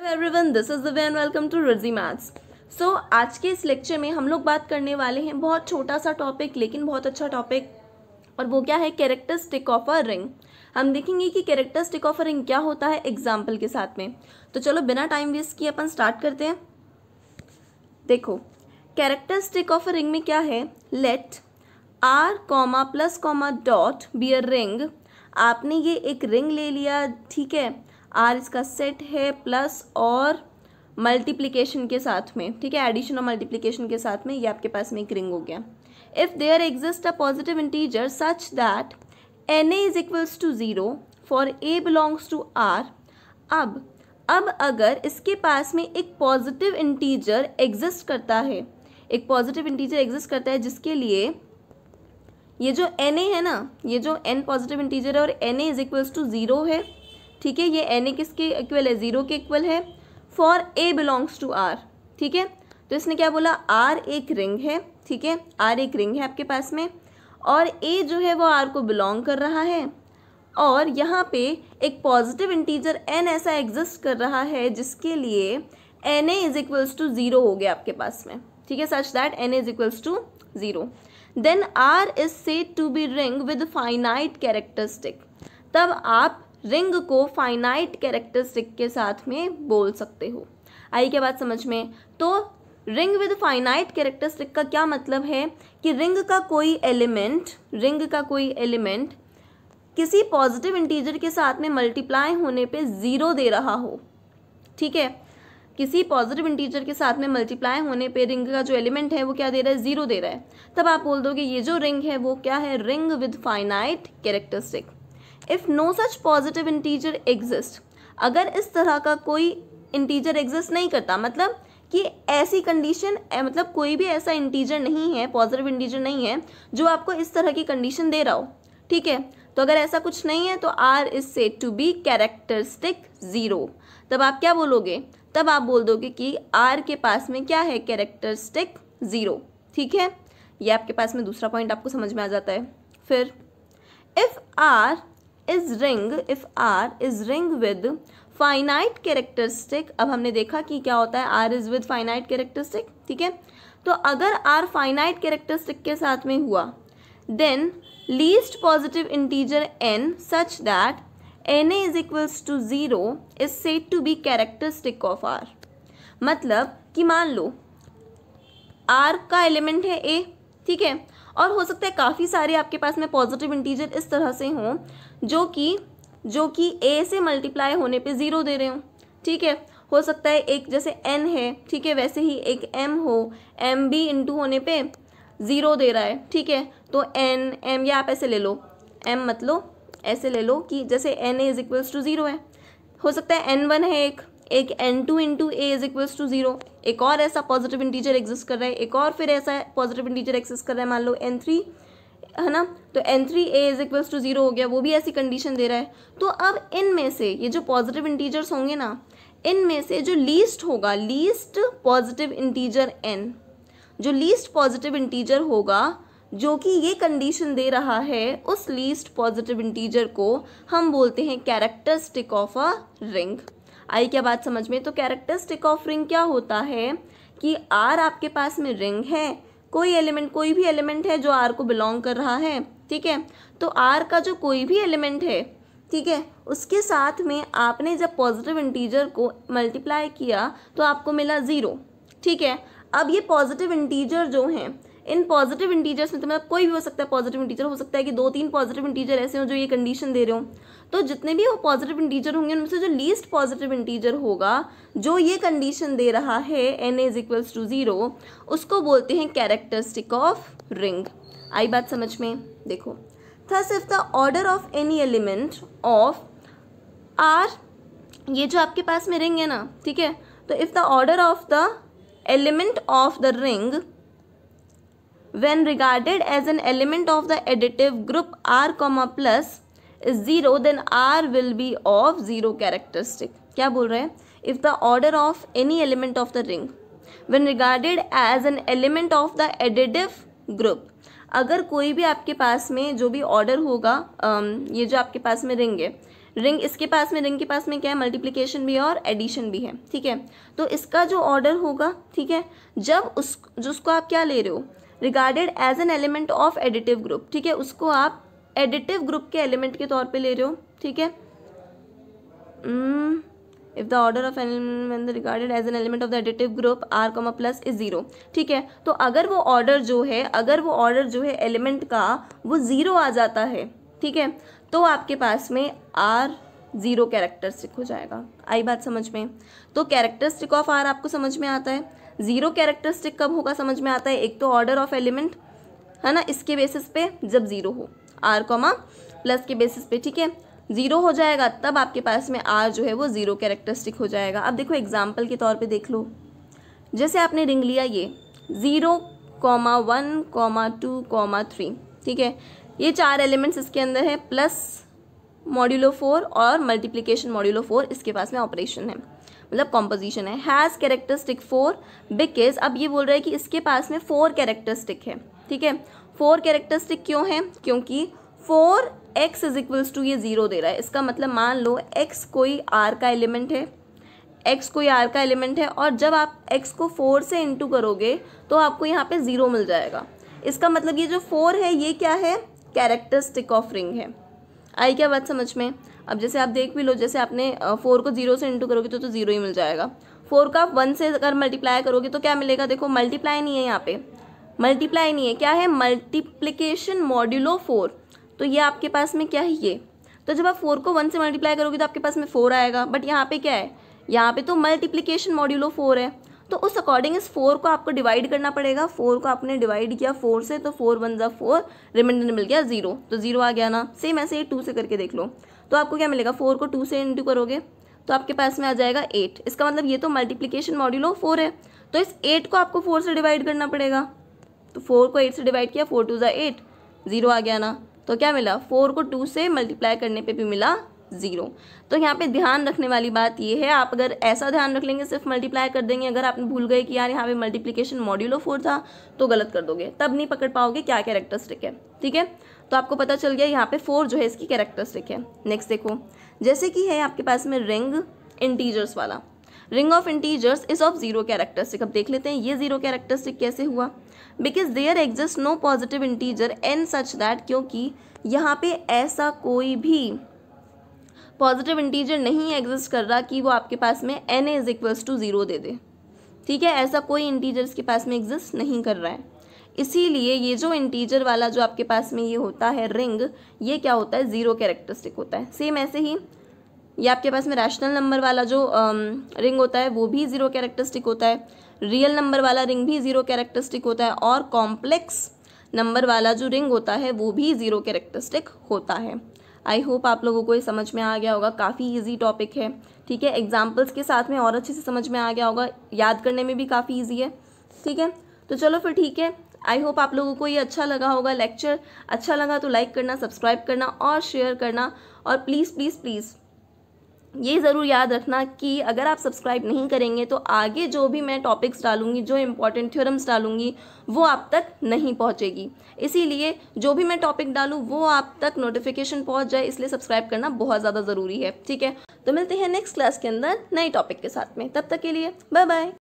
Everyone, this is Divya and welcome to Riji maths. So आज के इस लेक्चर में हम लोग बात करने वाले हैं बहुत छोटा सा टॉपिक लेकिन बहुत अच्छा टॉपिक, और वो क्या है, कैरेक्टरिस्टिक ऑफ अ रिंग। हम देखेंगे कि कैरेक्टरिस्टिक ऑफ अ रिंग क्या होता है एग्जाम्पल के साथ में। तो चलो बिना टाइम वेस्ट किए अपन स्टार्ट करते हैं। देखो, कैरेक्टरिस्टिक ऑफ अ रिंग में क्या है, let R comma plus comma dot be a ring. आपने ये एक रिंग ले लिया, ठीक है, आर इसका सेट है प्लस और मल्टीप्लिकेशन के साथ में, ठीक है, एडिशन और मल्टीप्लिकेशन के साथ में ये आपके पास में एक रिंग हो गया। If there exist a positive integer such that n a is equals to 0 for a belongs to R. अब अगर इसके पास में एक पॉजिटिव इंटीजर एग्जिस्ट करता है, एक पॉजिटिव इंटीजर एग्जिस्ट करता है जिसके लिए ये जो एन ए है ना, ये जो एन पॉजिटिव इंटीजर है और n a is equals to 0 है, ठीक है, ये एन ए किसके इक्वल है, 0 के इक्वल है, for a belongs to R, ठीक है। तो इसने क्या बोला, आर एक रिंग है, ठीक है, आर एक रिंग है आपके पास में, और ए जो है वो आर को बिलोंग कर रहा है, और यहाँ पे एक पॉजिटिव इंटीजर एन ऐसा एग्जिस्ट कर रहा है जिसके लिए n a is equals to 0 हो गया आपके पास में, ठीक है, such that n a is equals to 0। Then R is said to be ring with finite characteristic. तब आप रिंग को फाइनाइट कैरेक्टरिस्टिक के साथ में बोल सकते हो। आई क्या बात समझ में। तो रिंग विद फाइनाइट कैरेक्टरिस्टिक का क्या मतलब है कि रिंग का कोई एलिमेंट किसी पॉजिटिव इंटीजर के साथ में मल्टीप्लाई होने पे 0 दे रहा हो, ठीक है, किसी पॉजिटिव इंटीजर के साथ में मल्टीप्लाई होने पे रिंग का जो एलिमेंट है वो क्या दे रहा है, 0 दे रहा है। तब आप बोल दोगे ये जो रिंग है वो क्या है, ring with finite characteristic. If no such positive integer exist, अगर इस तरह का कोई इंटीजर एग्जिस्ट नहीं करता, मतलब कि ऐसी कंडीशन, मतलब कोई भी ऐसा इंटीजर नहीं है, पॉजिटिव इंटीजर नहीं है जो आपको इस तरह की कंडीशन दे रहा हो, ठीक है। तो अगर ऐसा कुछ नहीं है तो R is said to be characteristic 0। तब आप क्या बोलोगे, तब आप बोल दोगे कि आर के पास में क्या है, कैरेक्टरिस्टिक 0, ठीक है। ये आपके पास में दूसरा पॉइंट आपको समझ में आ जाता है। फिर if R is ring with finite characteristic. अब हमने देखा कि क्या होता है, R is with finite characteristic, ठीक है। तो अगर आर फाइनाइट कैरेक्टरिस्टिक के साथ में हुआ, then least positive integer n such that n a is equals to 0 is said to be characteristic of R. मतलब कि मान लो आर का एलिमेंट है ए, ठीक है, और हो सकता है काफ़ी सारे आपके पास में पॉजिटिव इंटीजर इस तरह से हों जो कि ए से मल्टीप्लाई होने पे 0 दे रहे हों, ठीक है। हो सकता है एक जैसे एन है, ठीक है, वैसे ही एक एम हो, एम भी इंटू होने पे 0 दे रहा है, ठीक है। तो एन एम, या आप ऐसे ले लो, एम मतलब ऐसे ले लो कि जैसे n a is equals to 0 है। हो सकता है N1 है एक N2 into a is equals to 0, एक और ऐसा पॉजिटिव इंटीजर एग्जिस्ट कर रहा है, एक और फिर ऐसा पॉजिटिव इंटीजर एग्जिस्ट कर रहा है, मान लो N3 है ना, तो N3 A is equals to 0 हो गया, वो भी ऐसी कंडीशन दे रहा है। तो अब इनमें से ये जो पॉजिटिव इंटीजर्स होंगे ना, इनमें से जो लीस्ट होगा, लीस्ट पॉजिटिव इंटीजर n, जो लीस्ट पॉजिटिव इंटीजर होगा जो कि ये कंडीशन दे रहा है, उस लीस्ट पॉजिटिव इंटीजर को हम बोलते हैं कैरेक्टरिस्टिक ऑफ अ रिंग। आई क्या बात समझ में। तो कैरेक्टरिस्टिक ऑफ रिंग क्या होता है कि आर आपके पास में रिंग है, कोई भी एलिमेंट है जो आर को बिलोंग कर रहा है, ठीक है। तो आर का जो कोई भी एलिमेंट है, ठीक है, उसके साथ में आपने जब पॉजिटिव इंटीजर को मल्टीप्लाई किया तो आपको मिला 0, ठीक है। अब ये पॉजिटिव इंटीजर जो हैं, इन पॉजिटिव इंटीजर्स में तो मतलब कोई भी हो सकता है, पॉजिटिव इंटीजर हो सकता है कि 2-3 पॉजिटिव इंटीजर ऐसे हो जो ये कंडीशन दे रहे हो। तो जितने भी वो पॉजिटिव इंटीजर होंगे उनमें से जो लीस्ट पॉजिटिव इंटीजर होगा जो ये कंडीशन दे रहा है एन इज इक्वल्स टू 0, उसको बोलते हैं कैरेक्टरिस्टिक ऑफ रिंग। आई बात समझ में। देखो, thus if the order of any element of R, ये जो आपके पास में रिंग है ना, ठीक है, तो if the order of the element of the ring when regarded as an element of the additive group r comma plus is 0 then r will be of 0 characteristic। क्या बोल रहे हैं, if the order of any element of the ring when regarded as an element of the additive group, अगर कोई भी आपके पास में जो भी ऑर्डर होगा, ये जो आपके पास में रिंग है, रिंग इसके पास में, रिंग के पास में क्या है, मल्टीप्लिकेशन भी है और एडिशन भी है, ठीक है। तो इसका जो ऑर्डर होगा, ठीक है, जब उसको आप क्या ले रहे हो, regarded as an element of additive group, ठीक है, उसको आप एडिटिव ग्रुप के एलिमेंट के तौर पे ले रहे हो, ठीक है। If the order of element regarded as an element of the additive group R comma plus is 0, ठीक है। तो अगर वो ऑर्डर जो है एलिमेंट का वो 0 आ जाता है, ठीक है, तो आपके पास में R 0 कैरेक्टरिस्टिक हो जाएगा। आई बात समझ में? तो कैरेक्टरिस्टिक ऑफ R आपको समझ में आता है। 0 कैरेक्टरिस्टिक कब होगा समझ में आता है, एक तो ऑर्डर ऑफ एलिमेंट है ना, इसके बेसिस पे जब 0 हो, R कॉमा प्लस के बेसिस पे, ठीक है, 0 हो जाएगा तब आपके पास में R जो है वो 0 कैरेक्टरिस्टिक हो जाएगा। अब देखो एग्जाम्पल के तौर पे देख लो, जैसे आपने रिंग लिया ये 0, 1, 2, 3, ठीक है, ये 4 एलिमेंट्स इसके अंदर है, प्लस मॉड्यूलो 4 और मल्टीप्लिकेशन मॉड्यूलो 4 इसके पास में ऑपरेशन है, मतलब कॉम्पोजिशन है। हैज़ कैरेक्टरिस्टिक 4 बिकॉज, अब ये बोल रहा है कि इसके पास में 4 कैरेक्टरिस्टिक है, ठीक है। 4 कैरेक्टरिस्टिक क्यों है, क्योंकि 4x इज इक्वल्स टू ये 0 दे रहा है। इसका मतलब मान लो x कोई R का एलिमेंट है, x कोई R का एलिमेंट है, और जब आप x को 4 से इंटू करोगे तो आपको यहाँ पे 0 मिल जाएगा। इसका मतलब ये जो 4 है ये क्या है, कैरेक्टरिस्टिक ऑफ रिंग है। आई क्या बात समझ में? अब जैसे आप देख भी लो, जैसे आपने 4 को 0 से इंटू करोगे तो 0 ही मिल जाएगा। 4 का 1 से अगर मल्टीप्लाई करोगे तो क्या मिलेगा, देखो मल्टीप्लाई नहीं है, यहाँ पे मल्टीप्लाई नहीं है, क्या है, मल्टीप्लिकेशन मॉड्यूलो 4। तो ये आपके पास में क्या है, ये तो जब आप 4 को 1 से मल्टीप्लाई करोगे तो आपके पास में 4 आएगा, बट यहाँ पे क्या है, यहाँ पे तो मल्टीप्लिकेशन मॉड्यूलो 4 है, तो उस अकॉर्डिंग इस 4 को आपको डिवाइड करना पड़ेगा। 4 को आपने डिवाइड किया 4 से, तो 4 1 जा 4, रिमाइंडर मिल गया 0, तो 0 आ गया ना। सेम ऐसे ही 2 से करके देख लो, तो आपको क्या मिलेगा, 4 को 2 से इंटू करोगे तो आपके पास में आ जाएगा 8। इसका मतलब ये तो मल्टीप्लिकेशन मॉड्यूलो 4 है, तो इस 8 को आपको 4 से डिवाइड करना पड़ेगा। तो 4 को 8 से डिवाइड किया, 4 2 जा 8, 0 आ गया ना। तो क्या मिला, 4 को 2 से मल्टीप्लाई करने पे भी मिला 0। तो यहाँ पे ध्यान रखने वाली बात ये है, आप अगर ऐसा ध्यान रख लेंगे सिर्फ मल्टीप्लाई कर देंगे, अगर आप भूल गए कि यार यहाँ पे मल्टीप्लिकेशन मॉड्यूलो 4 था तो गलत कर दोगे, तब नहीं पकड़ पाओगे क्या कैरेक्टरिस्टिक है, ठीक है। तो आपको पता चल गया यहाँ पे 4 जो है इसकी कैरेक्टरिस्टिक है। नेक्स्ट देखो, जैसे कि है आपके पास में रिंग इंटीजर्स वाला, ring of integers is of 0 characteristic. अब देख लेते हैं ये 0 कैरेक्टरिस्टिक कैसे हुआ, because there exist no positive integer n such that, क्योंकि यहाँ पे ऐसा कोई भी पॉजिटिव इंटीजर नहीं एग्जिस्ट कर रहा कि वो आपके पास में n इज इक्वल्स टू 0 दे दे, ठीक है, ऐसा कोई इंटीजर इसके पास में एग्जिस्ट नहीं कर रहा है। इसीलिए ये जो इंटीजर वाला जो आपके पास में ये होता है रिंग, ये क्या होता है, 0 कैरेक्टरिस्टिक होता है। सेम ऐसे ही ये आपके पास में रैशनल नंबर वाला जो रिंग होता है वो भी 0 कैरेक्टरिस्टिक होता है, रियल नंबर वाला रिंग भी 0 कैरेक्टरिस्टिक होता है, और कॉम्प्लेक्स नंबर वाला जो रिंग होता है वो भी 0 कैरेक्टरिस्टिक होता है। आई होप आप लोगों को ये समझ में आ गया होगा, काफ़ी इजी टॉपिक है, ठीक है, एग्जाम्पल्स के साथ में और अच्छे से समझ में आ गया होगा, याद करने में भी काफ़ी इजी है, ठीक है। तो चलो फिर ठीक है, आई होप आप लोगों को ये अच्छा लगा होगा लेक्चर। अच्छा लगा तो लाइक करना, सब्सक्राइब करना और शेयर करना, और प्लीज़ प्लीज़ प्लीज़ ये ज़रूर याद रखना कि अगर आप सब्सक्राइब नहीं करेंगे तो आगे जो भी मैं टॉपिक्स डालूंगी, जो इंपॉर्टेंट थ्योरम्स डालूंगी, वो आप तक नहीं पहुंचेगी। इसीलिए जो भी मैं टॉपिक डालूं वो आप तक नोटिफिकेशन पहुंच जाए, इसलिए सब्सक्राइब करना बहुत ज़्यादा ज़रूरी है, ठीक है। तो मिलते हैं नेक्स्ट क्लास के अंदर नए टॉपिक के साथ में, तब तक के लिए बाय बाय।